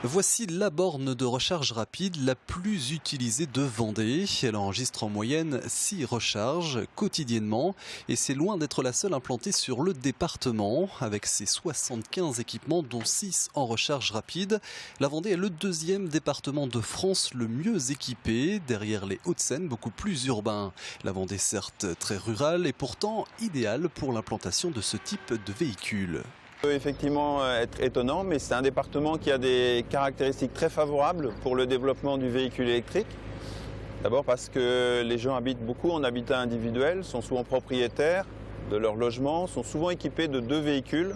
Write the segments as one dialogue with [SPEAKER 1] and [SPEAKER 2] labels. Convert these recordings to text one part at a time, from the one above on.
[SPEAKER 1] Voici la borne de recharge rapide la plus utilisée de Vendée. Elle enregistre en moyenne 6 recharges quotidiennement et c'est loin d'être la seule implantée sur le département. Avec ses 75 équipements dont 6 en recharge rapide, la Vendée est le deuxième département de France le mieux équipé, derrière les Hauts-de-Seine beaucoup plus urbains. La Vendée certes très rurale et pourtant idéale pour l'implantation de ce type de véhicule.
[SPEAKER 2] Ça peut effectivement être étonnant, mais c'est un département qui a des caractéristiques très favorables pour le développement du véhicule électrique. D'abord parce que les gens habitent beaucoup en habitat individuel, sont souvent propriétaires de leur logement, sont souvent équipés de 2 véhicules,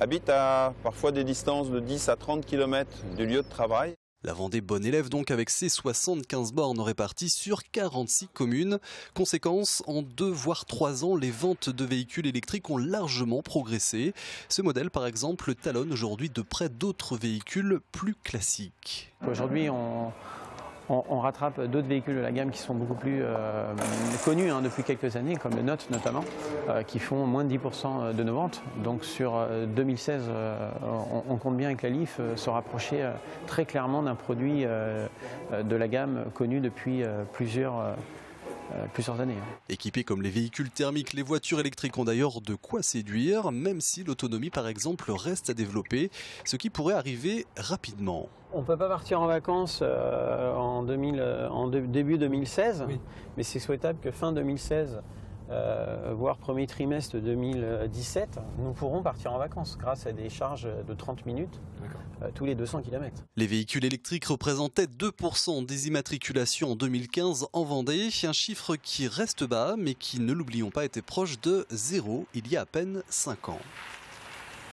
[SPEAKER 2] habitent à parfois des distances de 10 à 30 km du lieu de travail.
[SPEAKER 1] La Vendée bonne élève donc avec ses 75 bornes réparties sur 46 communes. Conséquence, en 2 voire 3 ans, les ventes de véhicules électriques ont largement progressé. Ce modèle par exemple talonne aujourd'hui de près d'autres véhicules plus classiques.
[SPEAKER 3] Aujourd'hui on rattrape d'autres véhicules de la gamme qui sont beaucoup plus connus depuis quelques années, comme le Note notamment, qui font moins de 10% de nos ventes. Donc sur 2016, on compte bien avec la Leaf se rapprocher très clairement d'un produit de la gamme connu depuis plusieurs années.
[SPEAKER 1] Équipés comme les véhicules thermiques, les voitures électriques ont d'ailleurs de quoi séduire, même si l'autonomie par exemple reste à développer, ce qui pourrait arriver rapidement.
[SPEAKER 3] On ne peut pas partir en vacances début 2016, oui. Mais c'est souhaitable que fin 2016, voire premier trimestre 2017, nous pourrons partir en vacances grâce à des charges de 30 minutes tous les 200 km.
[SPEAKER 1] Les véhicules électriques représentaient 2% des immatriculations en 2015 en Vendée, un chiffre qui reste bas mais qui, ne l'oublions pas, était proche de 0 il y a à peine 5 ans.